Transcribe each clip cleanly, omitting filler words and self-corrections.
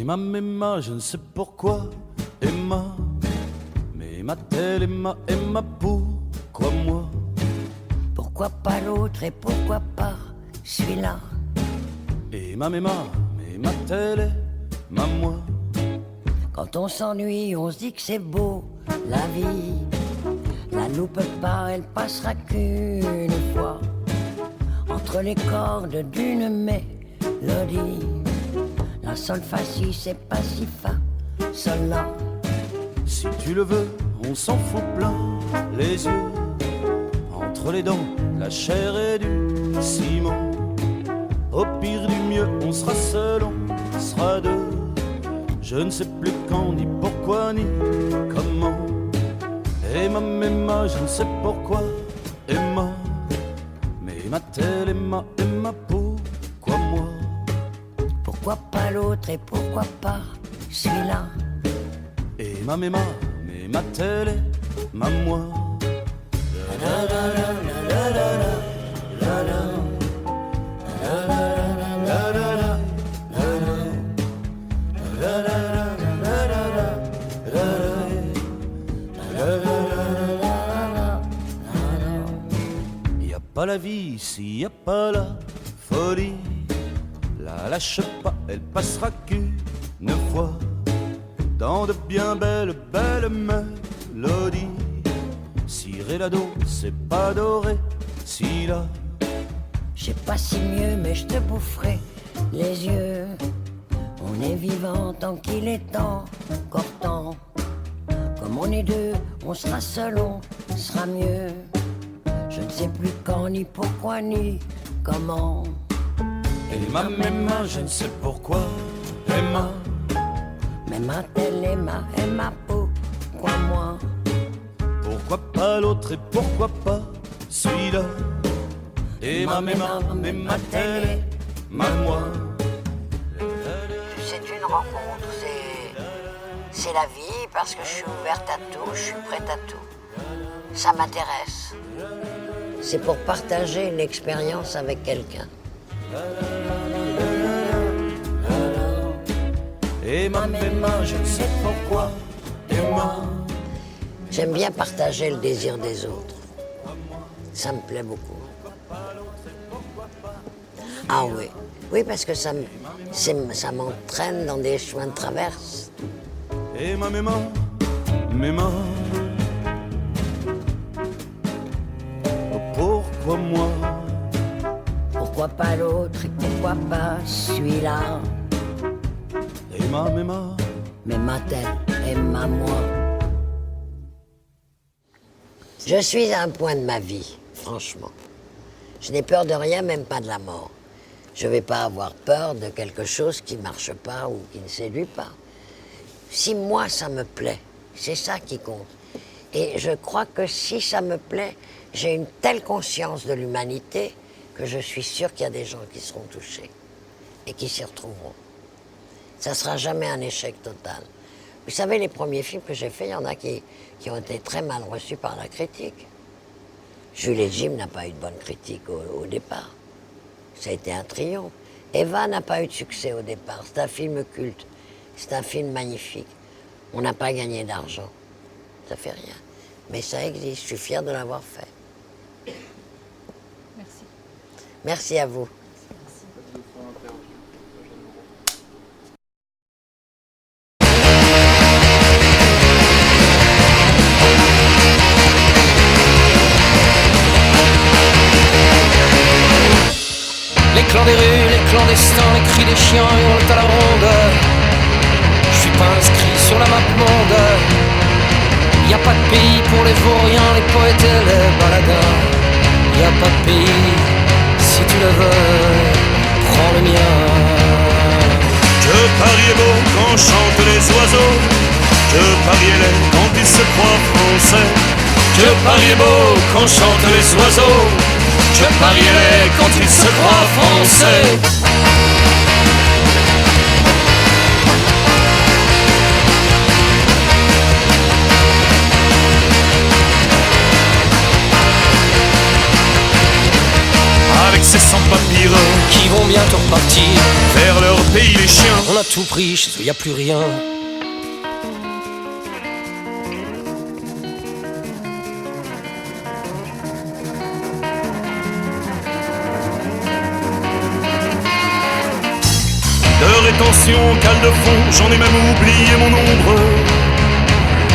Emma, je ne sais pourquoi, Emma. Mais m'a-t-elle, Emma, pourquoi moi? Pourquoi pas l'autre et pourquoi pas celui-là? Emma, mais m'a-t-elle, moi? Quand on s'ennuie, on se dit que c'est beau, la vie. La loupe pas, elle passera qu'une fois. Entre les cordes d'une mélodie. La sol fa si, c'est pas si fa, sol la. Si tu le veux, on s'en fout plein les yeux. Entre les dents, la chair et du ciment. Au pire du mieux, on sera seul, on sera deux. Je ne sais plus quand, ni pourquoi, ni comment. Emma, je ne sais pourquoi, Emma. Mais m'a-t-elle, Emma, pourquoi moi? Pourquoi pas l'autre et pourquoi pas celui-là? Emma, mais m'a-t-elle, moi? Y a pas la vie s'il y a pas la folie. La lâche pas, elle passera qu'une fois. Dans de bien belles mélodies. Si ré la do, c'est pas doré, si la. Je sais pas si mieux, mais je te boufferai les yeux. On est vivant tant qu'il est encore temps. Comme on est deux, on sera seul, on sera mieux. Je ne sais plus quand, ni pourquoi, ni comment. Emma, je ne sais pourquoi, Emma. Mais m'a-t-elle, Emma, pourquoi moi? Pourquoi pas l'autre et pourquoi pas celui-là? Emma, mais m'a-t-elle, moi? C'est une rencontre, c'est la vie, parce que je suis ouverte à tout, je suis prête à tout. Ça m'intéresse. C'est pour partager une expérience avec quelqu'un. Emma, je ne sais pourquoi, Emma. J'aime bien partager le désir des autres. Ça me plaît beaucoup. Ah oui, oui, parce que ça m'entraîne dans des chemins de traverse. Emma, pourquoi moi? Pourquoi pas l'autre et pourquoi pas celui-là? Emma, mais m'a-t-elle, Emma, moi? Je suis à un point de ma vie, franchement. Je n'ai peur de rien, même pas de la mort. Je ne vais pas avoir peur de quelque chose qui ne marche pas ou qui ne séduit pas. Si moi, ça me plaît, c'est ça qui compte. Et je crois que si ça me plaît, j'ai une telle conscience de l'humanité que je suis sûre qu'il y a des gens qui seront touchés et qui s'y retrouveront. Ça ne sera jamais un échec total. Vous savez, les premiers films que j'ai faits, il y en a qui ont été très mal reçus par la critique. Jules et Jim n'a pas eu de bonne critique au départ. Ça a été un triomphe. Eva n'a pas eu de succès au départ. C'est un film culte. C'est un film magnifique. On n'a pas gagné d'argent. Ça fait rien. Mais ça existe. Je suis fière de l'avoir fait. Merci. Merci à vous. Les clans des rues, les clandestins, les cris des chiens hurlent à la ronde. Je suis pas inscrit sur la map monde. Y a pas de pays pour les vauriens, les poètes et les baladins. Y a pas de pays, si tu le veux, prends le mien. Que Paris est beau quand chantent les oiseaux. Que Paris est laid quand ils se croient français. Que Paris est beau quand chantent les oiseaux. Que Paris est laid quand ils se croient français. Avec ces sans-papiers qui vont bientôt repartir vers leur pays les chiens. On a tout pris, chez eux y a plus rien. De rétention, cale de fond, j'en ai même oublié mon ombre.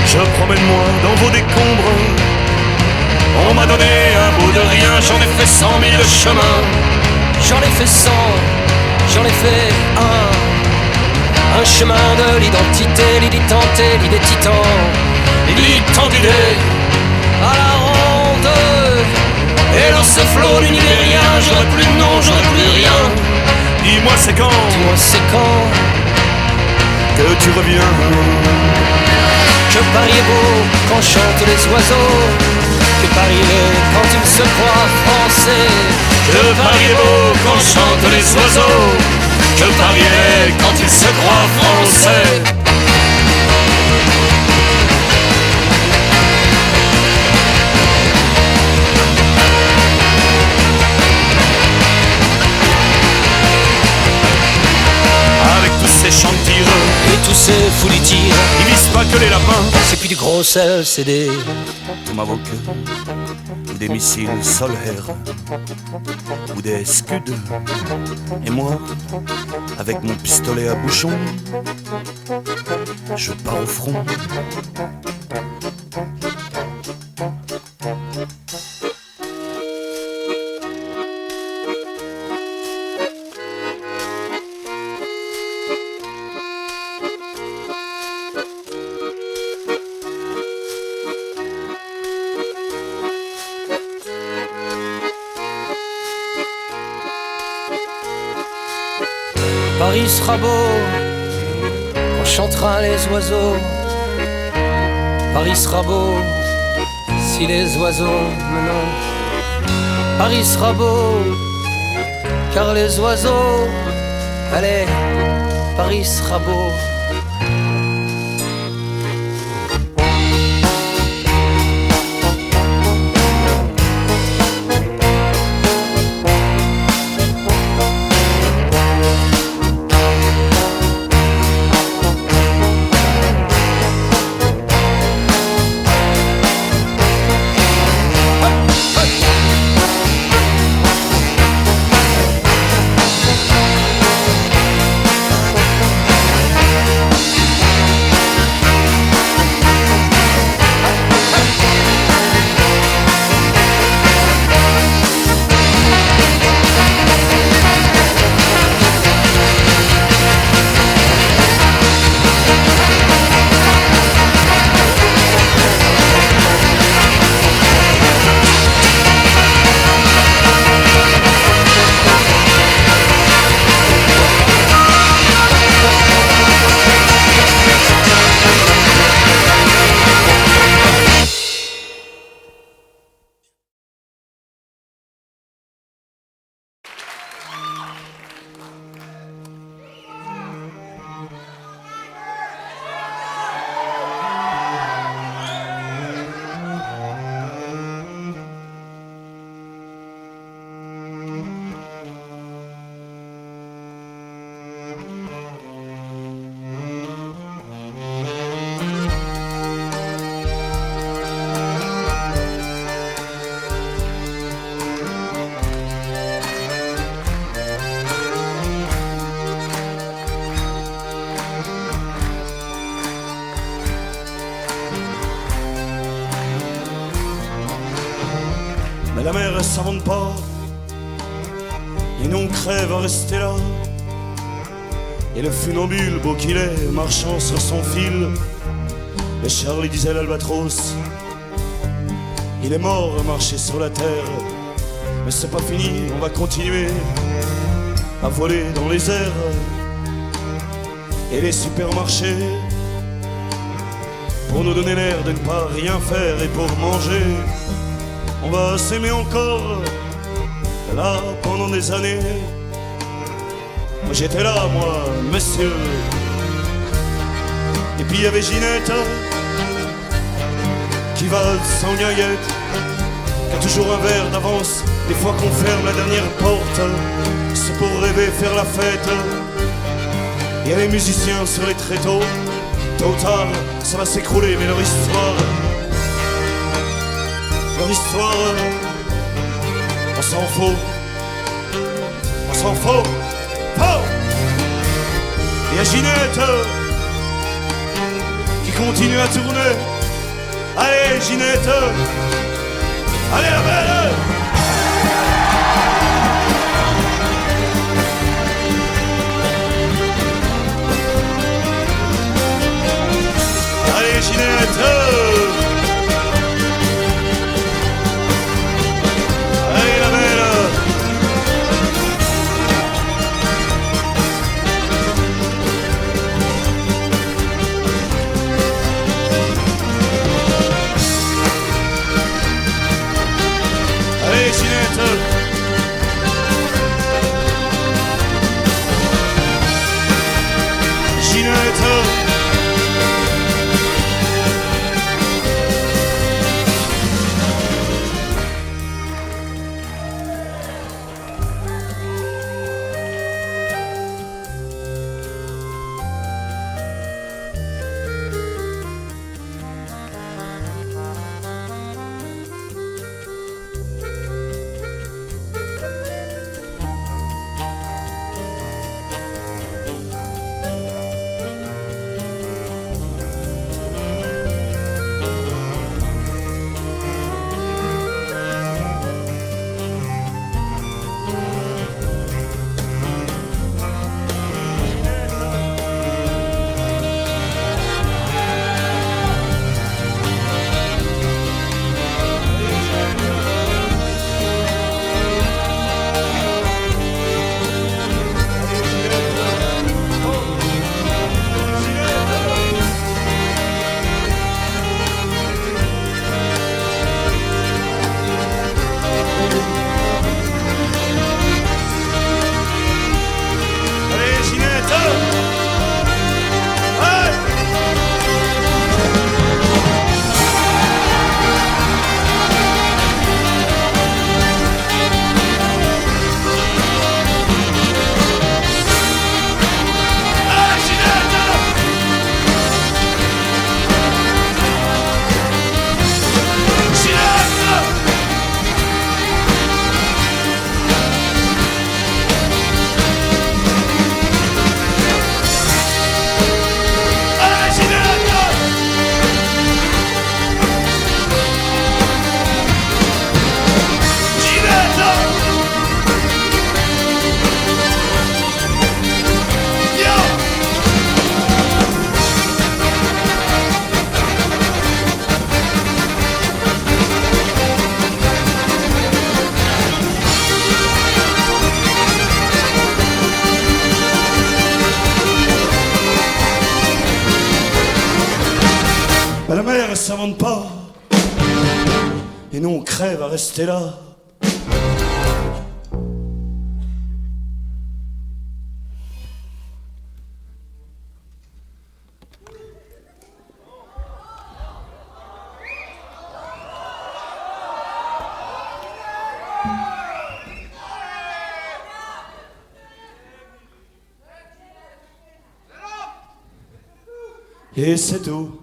Je promène-moi dans vos décombres. On m'a donné un bout de rien, j'en ai fait 100 000 chemins. J'en ai fait 100, j'en ai fait un chemin de l'identité, l'idée tentée, l'idée titan, l'idée d'idées à la ronde. Et dans ce flot d'univers, j'aurais plus de nom, j'aurais plus rien. Dis-moi c'est quand, Dis-moi c'est quand que tu reviens. que Paris est beau quand chantent les oiseaux, que Paris est quand il se croit français, Que Paris est beau quand chantent les oiseaux, que Paris est quand il se croit français. Avec tous ces chants de tireux, et tous ces fous du tir, ils visent pas que les lapins. c'est plus du gros sel, c'est des Tomahawk, ou des missiles Sol-Air, ou des Scud. Et moi, avec mon pistolet à bouchon, je pars au front. Paris sera beau quand chantera les oiseaux. Paris sera beau si les oiseaux me nomment. Paris sera beau car les oiseaux, allez, Paris sera beau. Mais la mer elle s'invente pas, et nous on crève à rester là. Et le funambule, beau qu'il est, marchant sur son fil. Et Charlie disait l'albatros, il est mort à marcher sur la terre. Mais c'est pas fini, on va continuer à voler dans les airs. Et les supermarchés, pour nous donner l'air de ne pas rien faire. Et pour manger, on va s'aimer encore, là pendant des années. J'étais là, moi, monsieur. Et puis il y avait Ginette qui valse sans guinguette, Qu'a toujours un verre d'avance, des fois qu'on ferme la dernière porte. C'est pour rêver, faire la fête. Il y a les musiciens sur les tréteaux. Tôt ou tard, ça va s'écrouler, mais leur histoire, on s'en fout. On s'en fout. Oh! Il y a Ginette qui continue à tourner. Allez, Ginette! Allez, la belle! Allez, Ginette! Allez, la belle! Allez, Ginette! Ginette! La mer, elle s'invente pas. Et nous, on crève à rester là. Et c'est tout.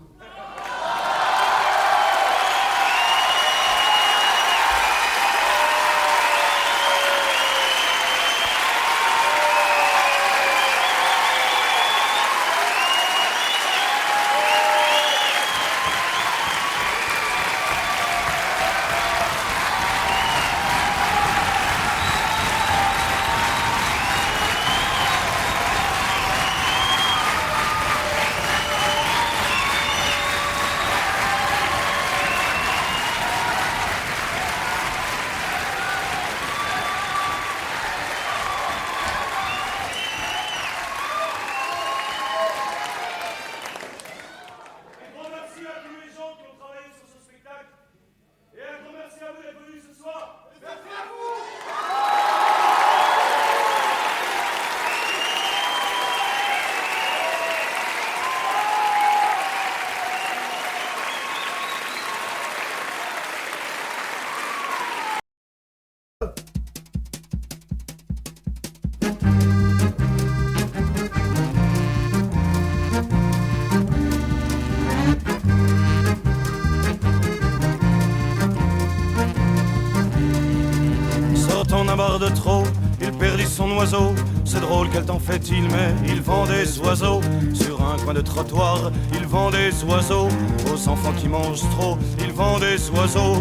Sortant d'un bar de trop, il perdit son oiseau. C'est drôle, quel temps fait-il, mais il vend des oiseaux. Sur un coin de trottoir, il vend des oiseaux. Aux enfants qui mangent trop, il vend des oiseaux.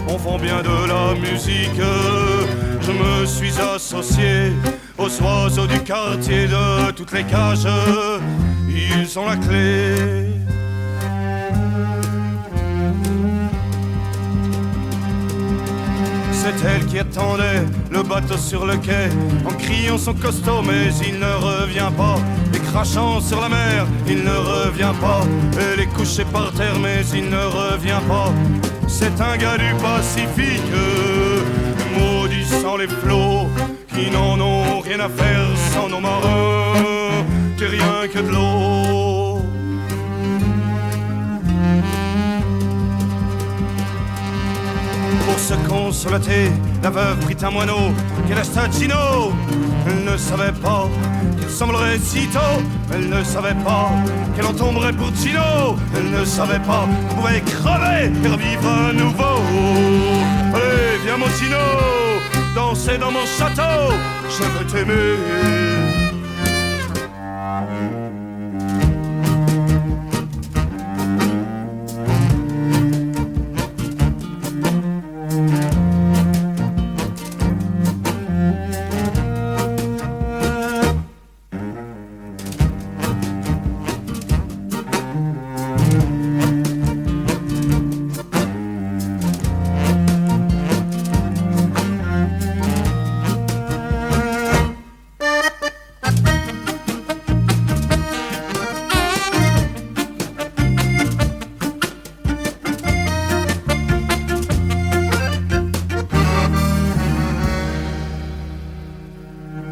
On vend bien de la musique. Je me suis associé aux oiseaux du quartier, de toutes les cages. Ils ont la clé. C'est elle qui attendait le bateau sur le quai, en criant son costaud, mais il ne revient pas. Et crachant sur la mer, il ne revient pas. Elle est couchée par terre, mais il ne revient pas. C'est un gars du Pacifique, maudissant les flots, qui n'en ont rien à faire sans nos marins, que rien que de l'eau. Pour se consolater, la veuve prit un moineau qu'elle acheta à Gino. Elle ne savait pas qu'elle semblerait si tôt. Elle ne savait pas qu'elle en tomberait pour Gino. Elle ne savait pas qu'on pouvait crever et revivre à nouveau. Allez, viens mon Gino, danser dans mon château. Je veux t'aimer.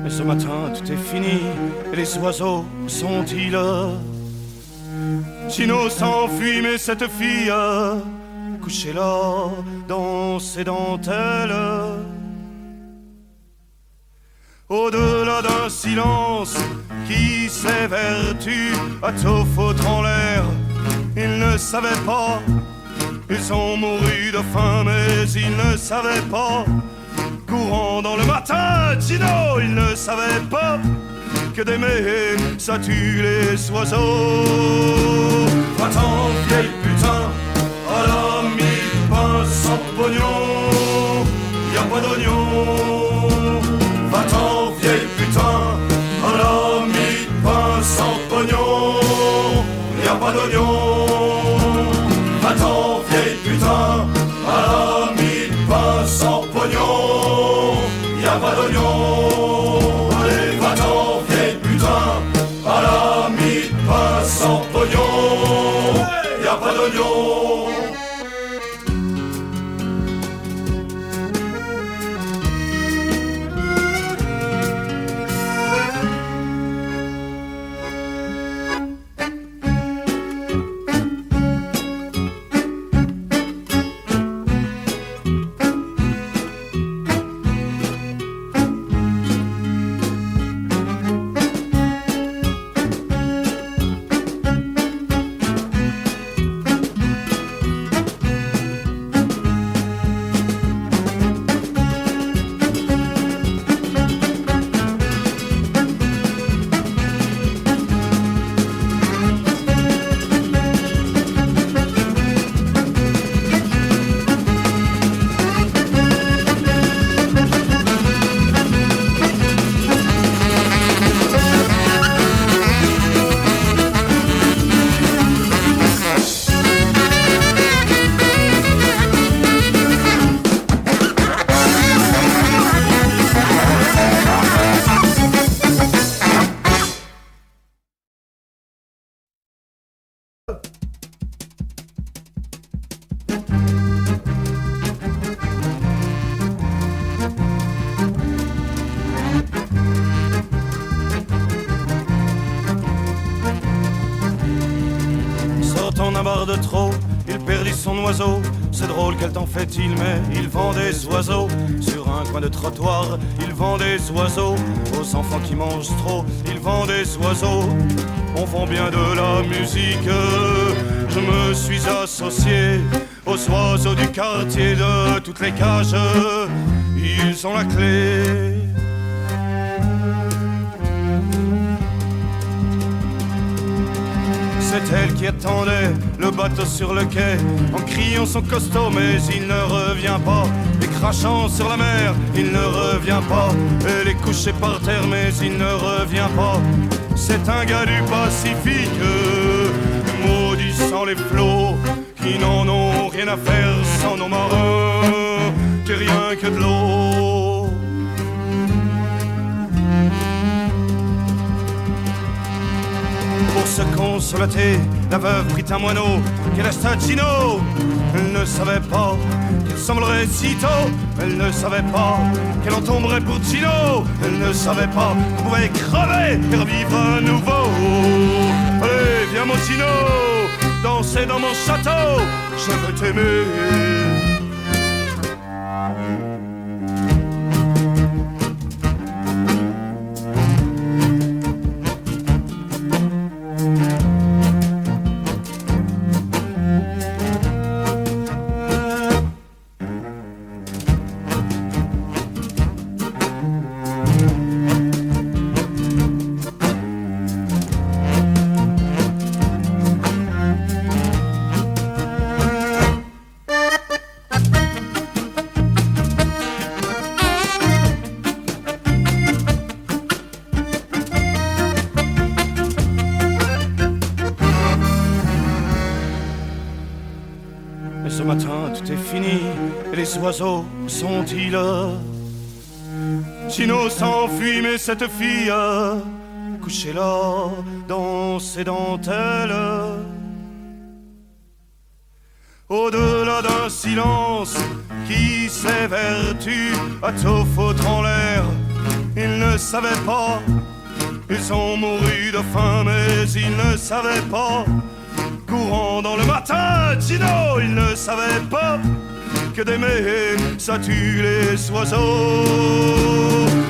Mais ce matin tout est fini, et les oiseaux sont-ils là? Gino s'enfuit, mais cette fille couchée là dans ses dentelles, au-delà d'un silence qui s'évertue à tout foutre en l'air. Ils ne savaient pas, ils ont mouru de faim, mais ils ne savaient pas. Courant dans le matin, Gino, il ne savait pas que d'aimer, ça tue les oiseaux. Va-t'en, vieille putain, à la mi-pain sans pognon, y a pas d'oignon. Va-t'en, vieille putain, à la mi-pain sans pognon, y a pas d'oignon. Va-t'en, vieille putain, à la mi-pain sans pognon, y a pas d'oignon. Allez, va-t'en, vieille putain, à la mi-pain sans pognon, y a pas d'oignon. dit son oiseau. C'est drôle, quel temps fait-il, mais il vend des oiseaux. Sur un coin de trottoir, il vend des oiseaux. Aux enfants qui mangent trop, il vend des oiseaux. On vend bien de la musique. Je me suis associé aux oiseaux du quartier, de toutes les cages. Ils ont la clé. C'est elle qui attendait le bateau sur le quai, en criant son costaud, mais il ne revient pas. Et crachant sur la mer, il ne revient pas. Elle est couchée par terre, mais il ne revient pas. C'est un gars du Pacifique, maudissant les flots, qui n'en ont rien à faire sans nos marins, que rien que de l'eau. Pour se consolater, la veuve prit un moineau qu'elle acheta à Gino. Elle ne savait pas qu'elle semblerait si tôt. Elle ne savait pas qu'elle en tomberait pour Gino. Elle ne savait pas qu'on pouvait crever et revivre à nouveau. Allez, viens mon Gino, danser dans mon château. Je veux t'aimer. Ce matin tout est fini, et les oiseaux sont-ils là? Gino s'enfuit, mais cette fille couchée là dans ses dentelles, au-delà d'un silence qui s'évertue à tout foutre en l'air. Ils ne savaient pas, ils ont mouru de faim, mais ils ne savaient pas. Courant dans le matin, Gino, il ne savait pas que d'aimer, ça tue les oiseaux.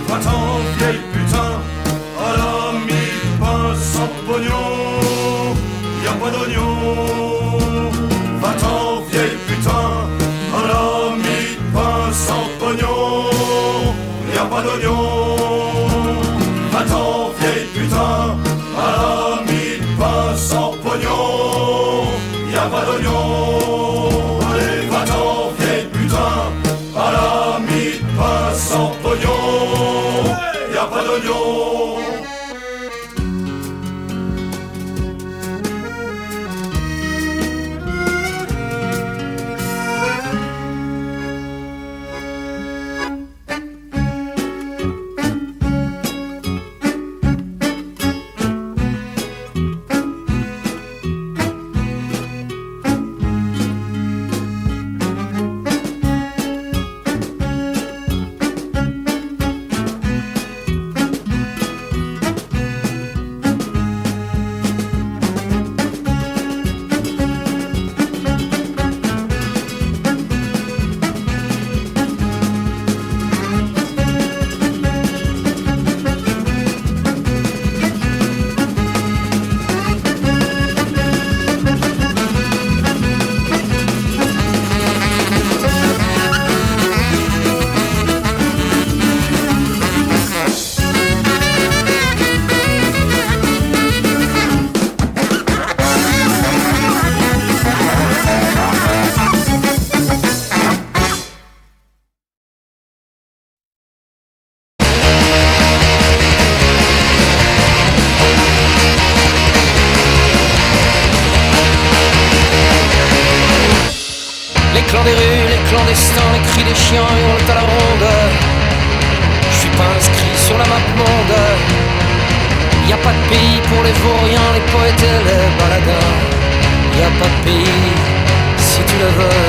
Va-t'en, vieille putain, à la mi-pain sans pognon, y a pas d'oignon. Va-t'en, vieille putain, à la mi-pain sans pognon, y a pas d'oignon. Va-t'en, vieille putain, à la mi-pain sans pognon, y a pas d'oignon. Allez, va-t'en, vieille putain, à la mi-pain sans pognon, y a pas d'oignon. clans des rues, les clandestins, les cris des chiens hurlent à la ronde. Je suis pas inscrit sur la map monde. Y a pas de pays pour les vauriens, les poètes et les baladins. Y a pas de pays, si tu le veux,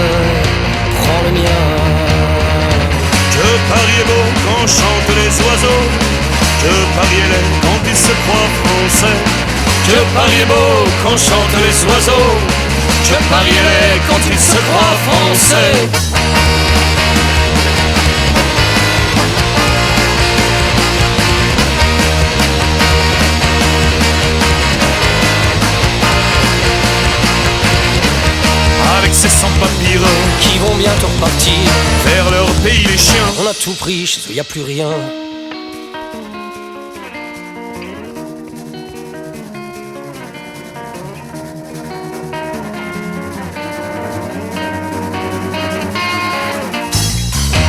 prends le mien. Que Paris est beau quand chantent les oiseaux, que Paris est laid quand ils se croient français. Que Paris est beau quand chantent les oiseaux, que Paris est quand il se croit français. Avec ces sans-papiers qui vont bientôt repartir vers leur pays les chiens. On a tout pris, chez eux y a plus rien.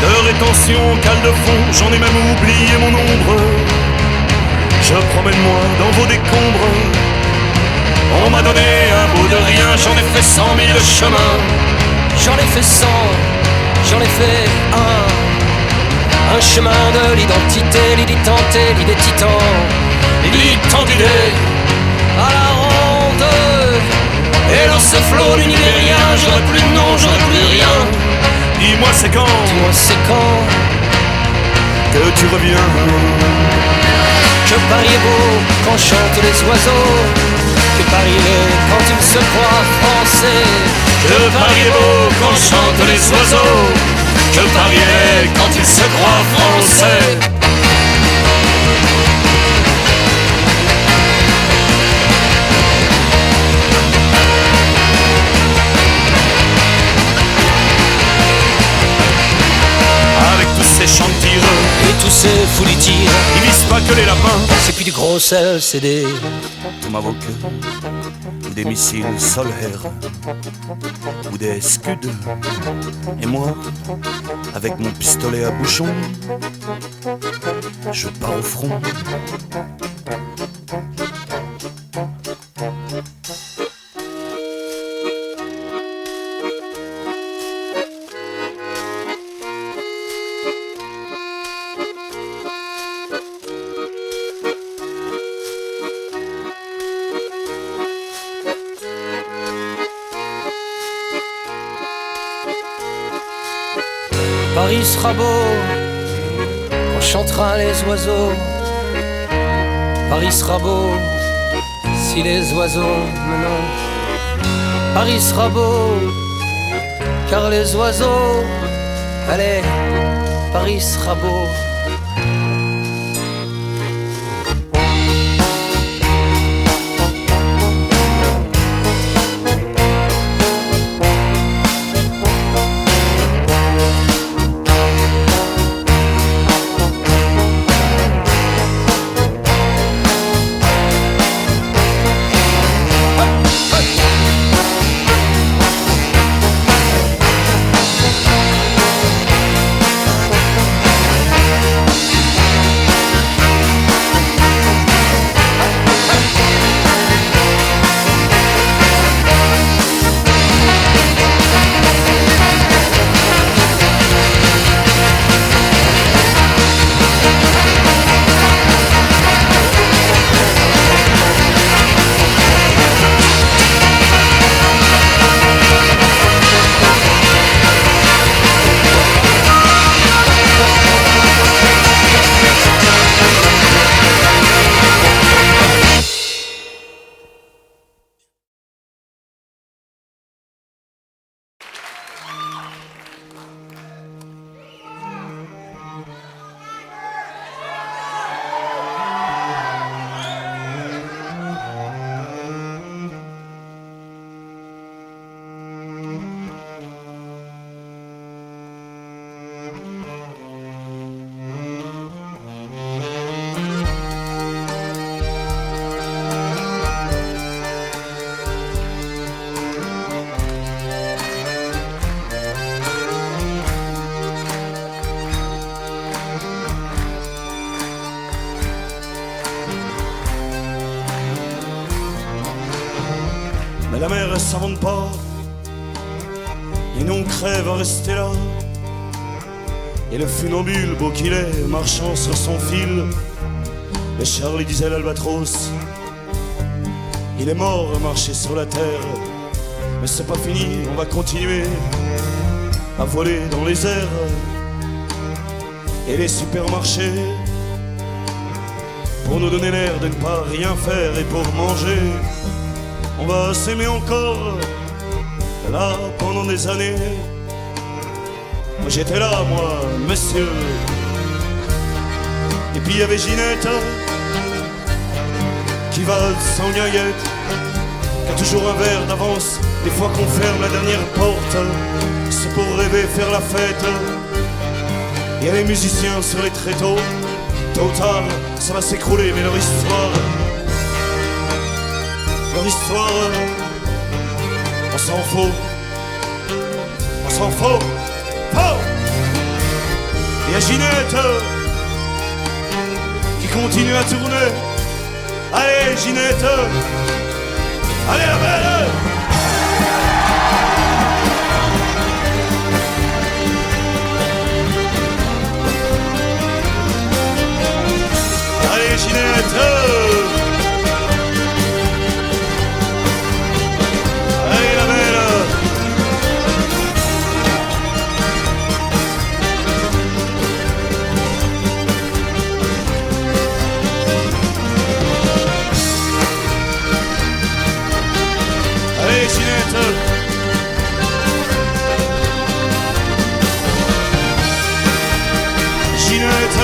De rétention, cale de fond, j'en ai même oublié mon ombre. Je promène-moi dans vos décombres. On m'a donné un bout de rien, j'en ai fait 100 000 chemins. J'en ai fait 100, j'en ai fait un chemin de l'identité, l'idée tentée, l'idée titan, l'idée d'idées à la ronde. Et dans ce flot d'univers, j'aurais plus de nom, j'aurais plus rien. Dis-moi c'est quand, Dis-moi c'est quand que tu reviens. que Paris est beau quand chantent les oiseaux, que Paris est quand il se croit français, Que Paris est beau quand chantent les oiseaux, que Paris est quand il se croit français. Avec tous ces chants de tireux, et tous ces fous du tir, ils visent pas que les lapins. c'est plus du gros sel, c'est des Tomahawk, ou des missiles solaires, ou des scuds. Et moi, avec mon pistolet à bouchon, je pars au front. Paris sera beau quand chantera les oiseaux. Paris sera beau si les oiseaux me nomment. Paris sera beau car les oiseaux, allez, Paris sera beau. Mais la mer elle s'invente pas, et nous on crève à rester là. Et le funambule, beau qu'il est, marchant sur son fil, et Charlie disait l'albatros, il est mort à marcher sur la terre. Mais c'est pas fini, on va continuer à voler dans les airs. Et les supermarchés, pour nous donner l'air de ne pas rien faire, et pour manger, on va s'aimer encore là pendant des années. J'étais là, moi, monsieur. Et puis il y avait Ginette qui valse sans guinguette, qui a toujours un verre d'avance. Des fois qu'on ferme la dernière porte, c'est pour rêver, faire la fête. Il y a les musiciens sur les tréteaux. Tôt ou tard, ça va s'écrouler, mais leur histoire, on s'en fout. On s'en fout. Oh! Il y a Ginette qui continue à tourner. Allez, Ginette! Allez, la belle! Allez, Ginette! Allez, la belle! Allez, Ginette! Ginette!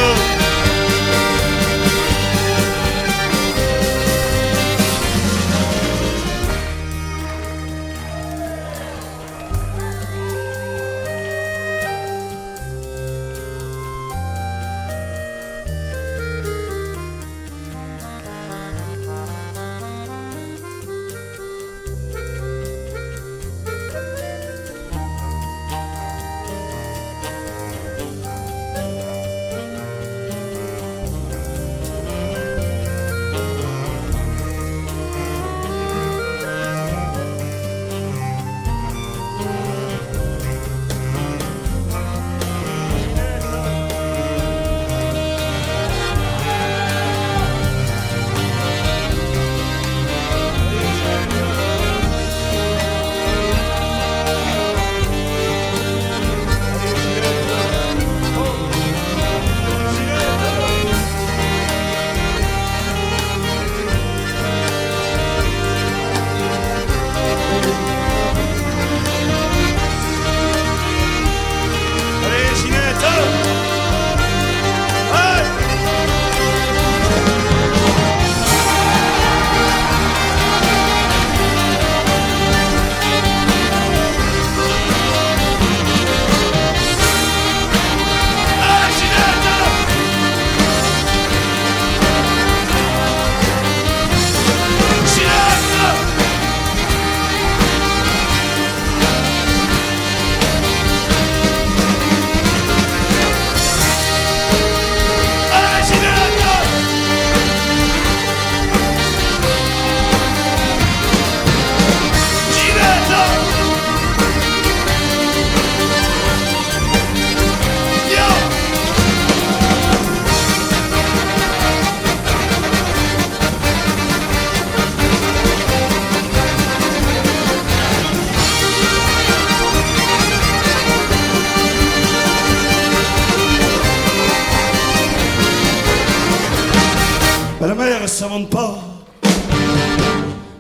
La mer, elle s'invente pas.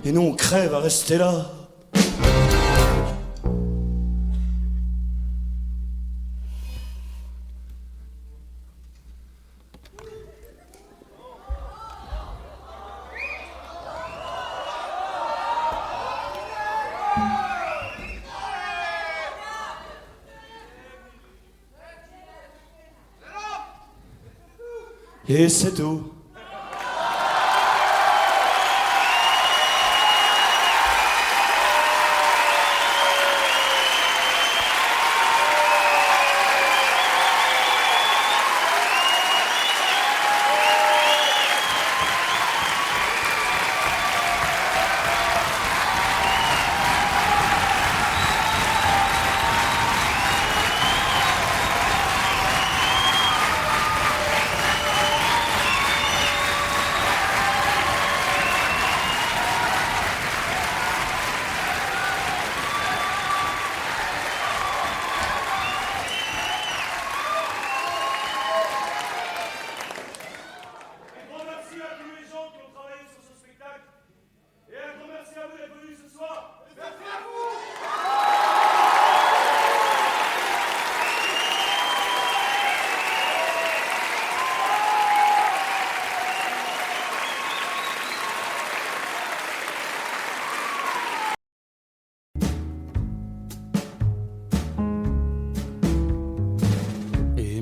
Et nous, on crève à rester là. Et c'est tout.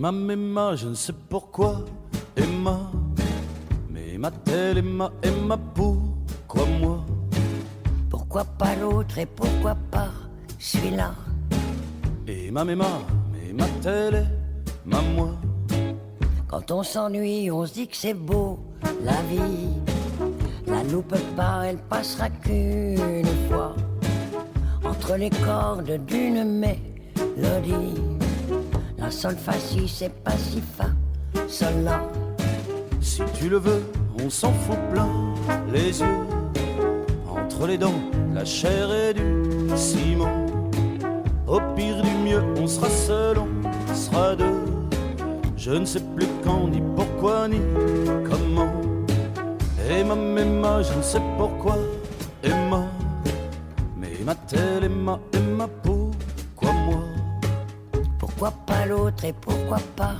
Emma, je ne sais pourquoi. Emma, mais m'a-t-elle Emma, pourquoi moi? Pourquoi pas l'autre et pourquoi pas celui-là? Emma, mais m'a-t-elle moi? Quand on s'ennuie, on se dit que c'est beau, la vie. La loupe pas, elle passera qu'une fois. Entre les cordes d'une mélodie. La sol fa si, c'est pas si fa, sol la. Si tu le veux, on s'en fout plein les yeux. Entre les dents, la chair et du ciment. Au pire du mieux, on sera seul, on sera deux. Je ne sais plus quand, ni pourquoi, ni comment. Emma, je ne sais pourquoi. Emma, mais m'a-t-elle Emma, pourquoi moi? Pourquoi pas l'autre et pourquoi pas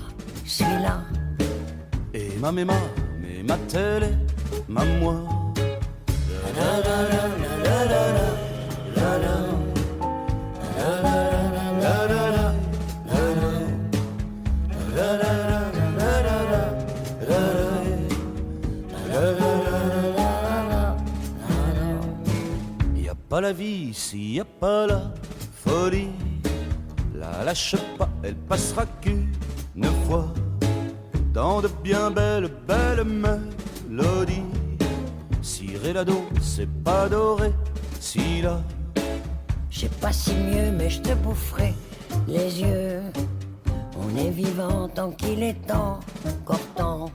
celui-là? Emma, mais m'a-t-elle moi? Y a pas la vie s'il y a pas la folie. La lâche pas, elle passera qu'une fois. Dans de bien belles mélodies. Si ré la do, c'est pas doré, si la. Je sais pas si mieux, mais je te boufferai les yeux. On est vivant tant qu'il est encore temps.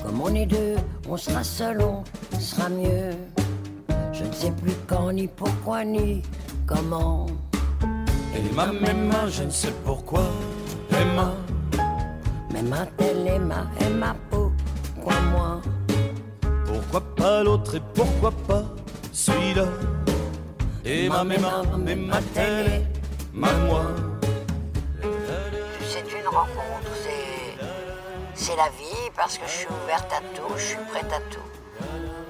Comme on est deux, on sera seul, on sera mieux. Je ne sais plus quand, ni pourquoi, ni comment. Emma, je ne sais pourquoi. Emma, mais m'a-t-elle Emma, pourquoi moi? pourquoi pas l'autre et pourquoi pas celui-là? Emma, mais m'a-t-elle moi? C'est une rencontre, c'est la vie, parce que je suis ouverte à tout, je suis prête à tout.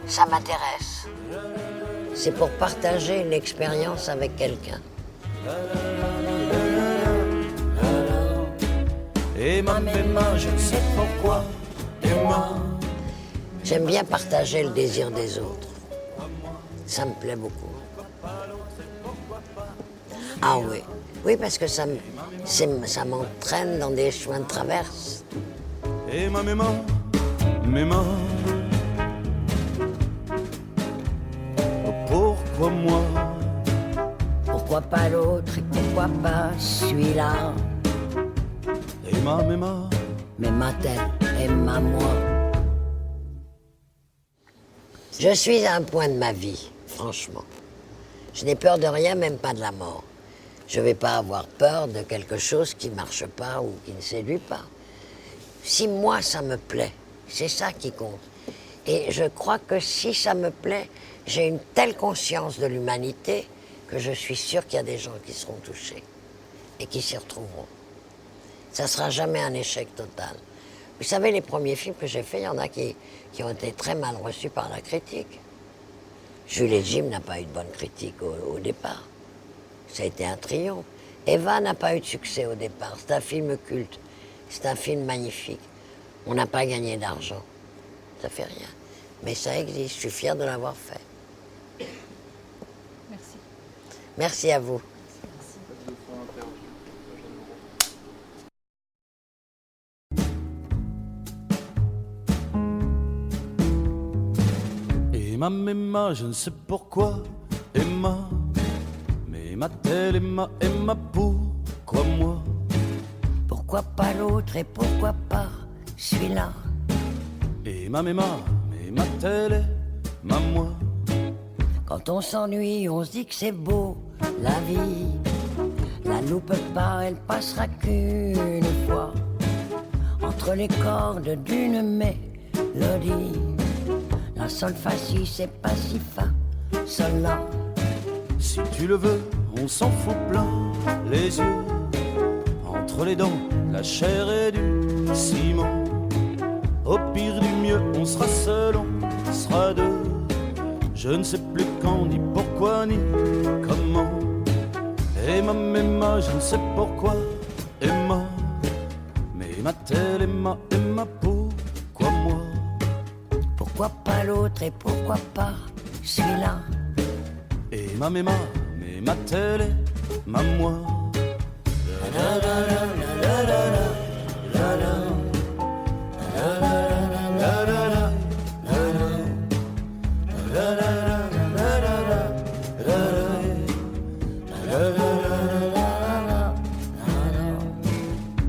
Ça m'intéresse. C'est pour partager une expérience avec quelqu'un. Emma, je ne sais pourquoi. Emma, J'aime bien partager le désir des autres. Ça me plaît beaucoup. Ah oui, oui, parce que ça m'entraîne dans des chemins de traverse. Emma, pourquoi moi? Pourquoi pas l'autre et pourquoi pas celui-là? Emma, Mais m'a-t-elle Emma moi? Je suis à un point de ma vie, franchement. Je n'ai peur de rien, même pas de la mort. Je ne vais pas avoir peur de quelque chose qui ne marche pas ou qui ne séduit pas. Si moi, ça me plaît, c'est ça qui compte. Et je crois que si ça me plaît, j'ai une telle conscience de l'humanité que je suis sûre qu'il y a des gens qui seront touchés et qui s'y retrouveront. Ça ne sera jamais un échec total. Vous savez, les premiers films que j'ai faits, il y en a qui ont été très mal reçus par la critique. Jules et Jim n'a pas eu de bonne critique au départ. Ça a été un triomphe. Eva n'a pas eu de succès au départ. C'est un film culte. C'est un film magnifique. On n'a pas gagné d'argent. Ça fait rien. Mais ça existe. Je suis fière de l'avoir fait. Merci. Merci à vous. Emma, je ne sais pourquoi. Emma, mais m'a-t-elle Emma, pourquoi moi? Pourquoi pas l'autre et pourquoi pas celui-là? Emma, mais m'a-t-elle moi? Quand on s'ennuie, on se dit que c'est beau, la vie. La loupe pas, elle passera qu'une fois. Entre les cordes d'une mélodie. La sol fa si, c'est pas si fa, sol la. Si tu le veux, on s'en fout plein les yeux. Entre les dents, la chair et du ciment. Au pire du mieux, on sera seul, on sera deux. Je ne sais plus quand, ni pourquoi, ni comment. Emma, je ne sais pourquoi. Emma, Et ma telle et ma peau, quoi moi? Pourquoi pas l'autre et pourquoi pas celui-là? Et ma telle et ma moi.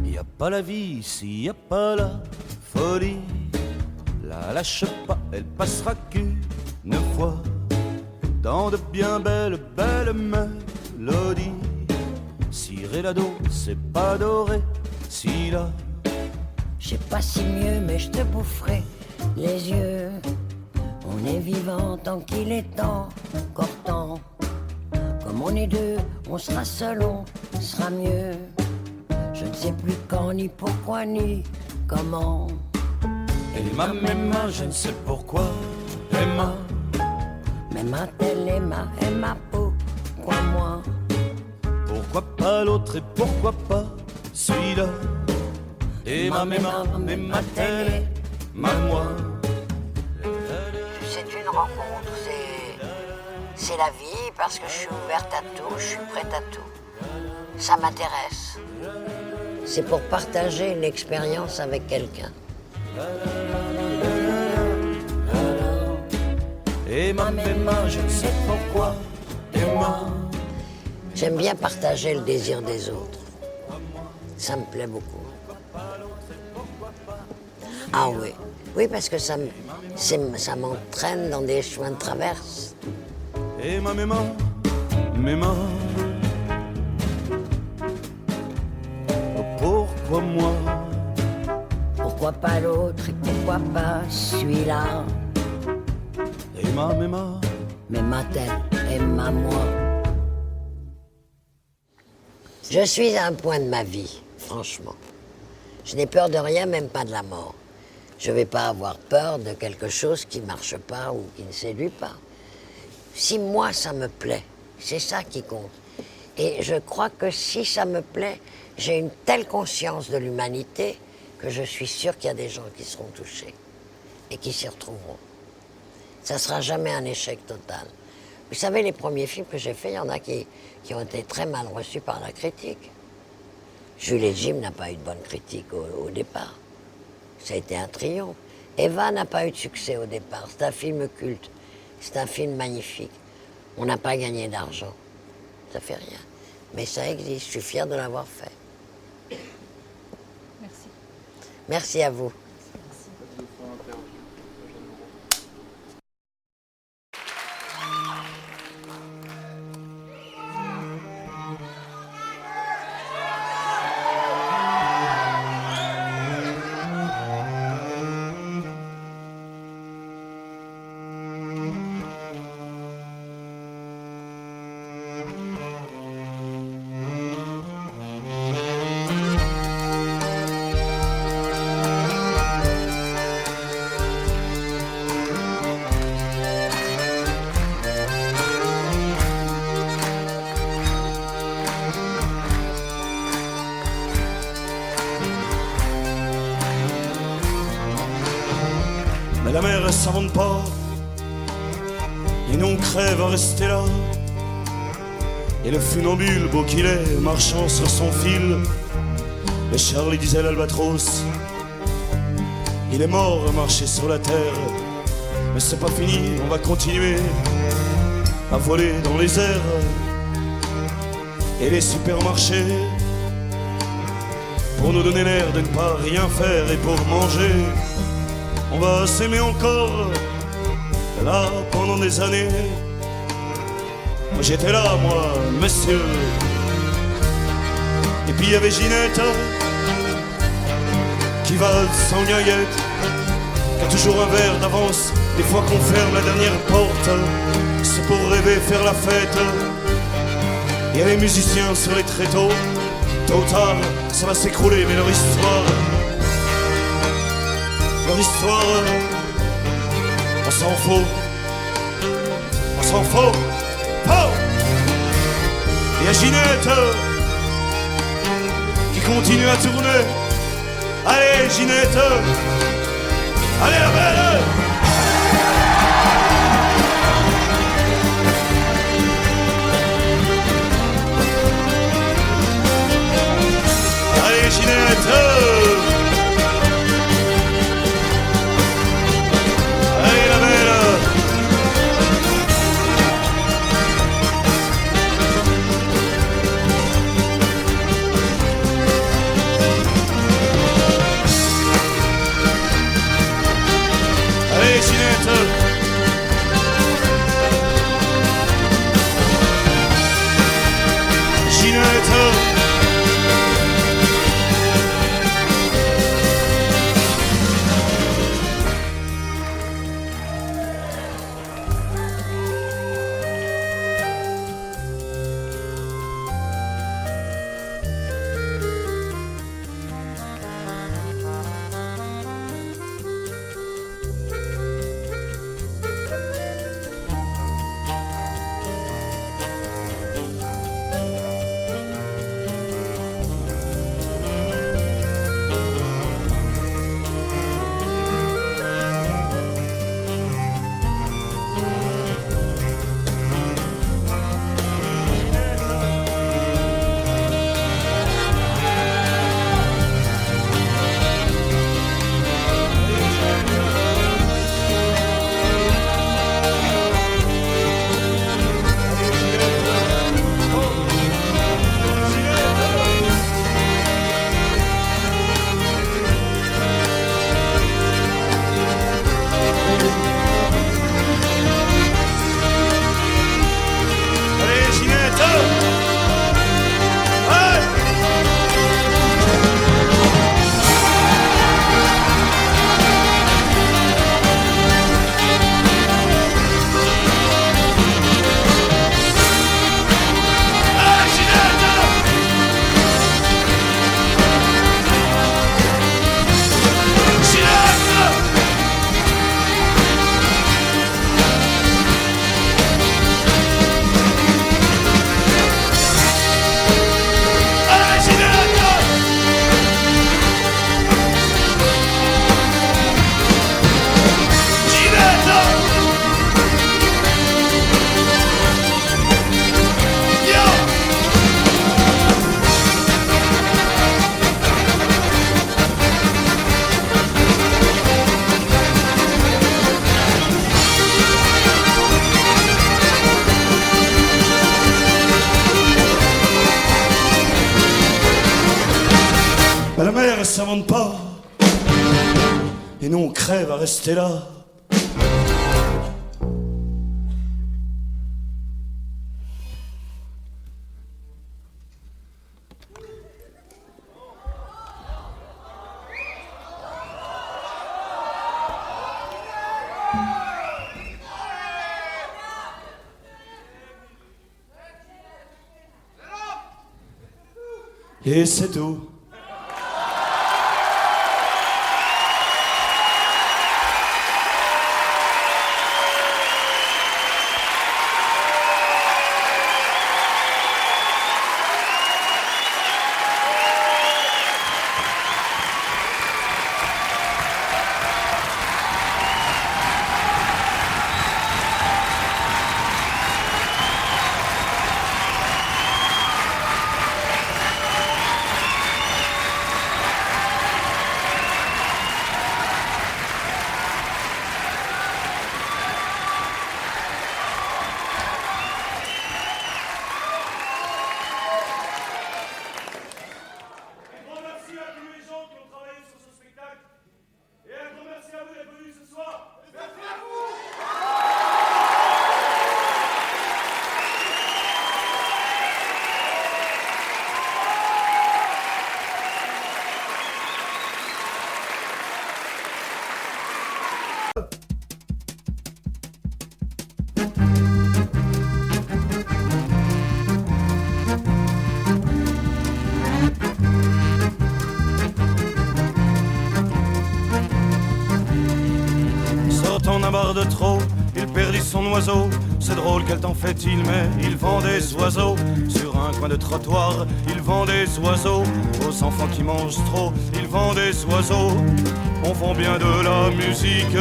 Y a pas la vie s'il y a pas la folie. La lâche pas, elle passera qu'une fois dans de bien belles mélodies. Si ré la do, c'est pas doré, si la. Je sais pas si mieux, mais je te boufferai les yeux. On est vivant tant qu'il est encore temps. Comme on est deux, on sera seul, on sera mieux. Je ne sais plus quand, ni pourquoi, ni comment. Et ma, je ne sais pourquoi, Emma. Mais ma telle et ma peau, quoi moi? Pourquoi pas l'autre et pourquoi pas celui-là? Et ma telle et ma moi. C'est une rencontre, c'est la vie parce que je suis ouverte à tout, je suis prête à tout. Ça m'intéresse. C'est pour partager une expérience avec quelqu'un. Et ma, je ne sais pourquoi, Emma. J'aime bien partager le désir des autres. Ça me plaît beaucoup. Ah oui, oui parce que ça m'entraîne dans des chemins de traverse. Et ma, pourquoi moi? Pourquoi pas l'autre et pourquoi pas celui-là? Et ma, Mais ma tête et ma moi. Je suis à un point de ma vie, franchement. Je n'ai peur de rien, même pas de la mort. Je ne vais pas avoir peur de quelque chose qui ne marche pas ou qui ne séduit pas. Si moi, ça me plaît, c'est ça qui compte. Et je crois que si ça me plaît, j'ai une telle conscience de l'humanité que je suis sûre qu'il y a des gens qui seront touchés et qui s'y retrouveront. Ça ne sera jamais un échec total. Vous savez, les premiers films que j'ai faits, il y en a qui ont été très mal reçus par la critique. Jules et Jim n'a pas eu de bonne critique au départ. Ça a été un triomphe. Eva n'a pas eu de succès au départ. C'est un film culte. C'est un film magnifique. On n'a pas gagné d'argent. Ça fait rien. Mais ça existe. Je suis fière de l'avoir fait. Merci. Merci à vous. Mais la mer elle s'invente pas, et nous on crève à rester là. Et le funambule, beau qu'il est, marchant sur son fil. Et Charlie disait l'albatros, il est mort à marcher sur la terre. Mais c'est pas fini, on va continuer à voler dans les airs. Et les supermarchés, pour nous donner l'air de ne pas rien faire et pour manger, on va s'aimer encore, là, pendant des années. Moi j'étais là, moi, monsieur. Et puis il y avait Ginette, qui va sans guinguette, qui a toujours un verre d'avance. Des fois qu'on ferme la dernière porte, c'est pour rêver, faire la fête. Il y a les musiciens sur les tréteaux, tôt ou tard, ça va s'écrouler, mais leur histoire, on s'en fout, on s'en fout. Oh, il y a Ginette qui continue à tourner Allez Ginette, allez la belle. Allez Ginette, allez la belle. Allez Ginette, Ginette. La mer elle s'invente pas, et nous on crève à rester là. Et c'est tout. Sortant d'un bar de trop, il perdit son oiseau c'est drôle, quel temps fait-il, mais il vend des oiseaux. Sur un coin de trottoir, il vend des oiseaux. Aux enfants qui mangent trop, il vend des oiseaux. On vend bien de la musique.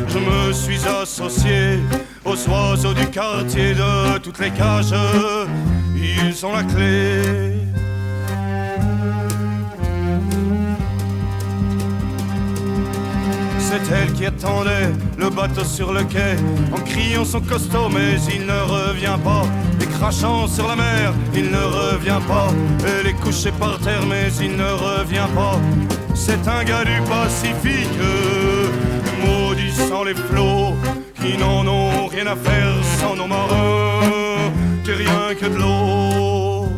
Je me suis associé aux oiseaux du quartier de toutes les cages. Ils ont la clé. C'est elle qui attendait le bateau sur le quai, en criant son costaud, mais il ne revient pas. Et crachant sur la mer, il ne revient pas. Elle est couchée par terre, mais il ne revient pas. C'est un gars du Pacifique, maudissant les flots, qui n'en ont rien à faire sans nos marins, que rien que de l'eau.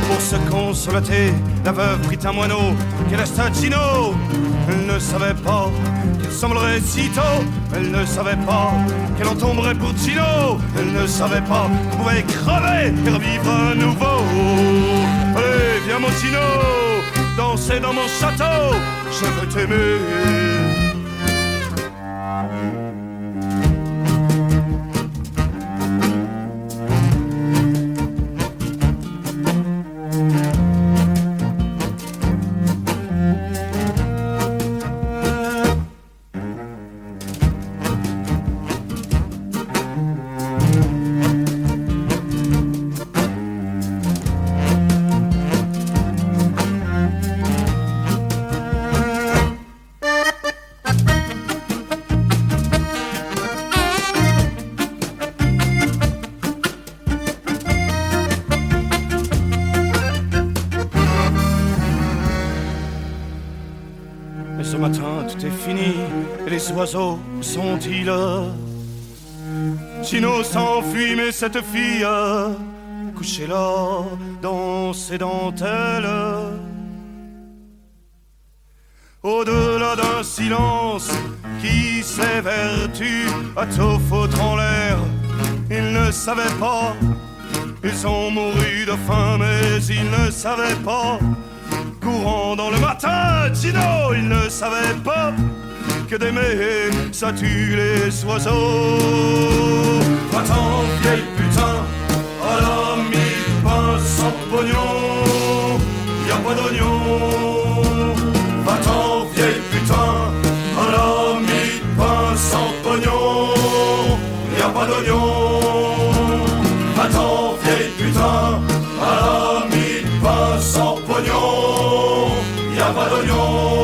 Pour se consolater, la veuve prit un moineau qu'elle acheta à Gino. Elle ne savait pas qu'elle semblerait si tôt. Elle ne savait pas qu'elle en tomberait pour Gino. Elle ne savait pas qu'on pouvait crever et revivre à nouveau. Allez, viens mon Gino, danser dans mon château. Je veux t'aimer. Mais ce matin tout est fini, et les oiseaux sont-ils là? Gino s'enfuit, mais cette fille couchée là dans ses dentelles, au-delà d'un silence qui s'évertue à tout foutre en l'air. Ils ne savaient pas, ils sont mourus de faim, mais ils ne savaient pas. Courant dans le matin, Gino, il ne savait pas que d'aimer, ça tue les oiseaux. Va-t'en, vieille putain, à la mi-pain sans pognon, y a pas d'oignon. Va-t'en, vieille putain, à la mi-pain sans pognon, y a pas d'oignon. Va-t'en, vieille putain, à la mi-pain sans pognon, y a pas d'oignon.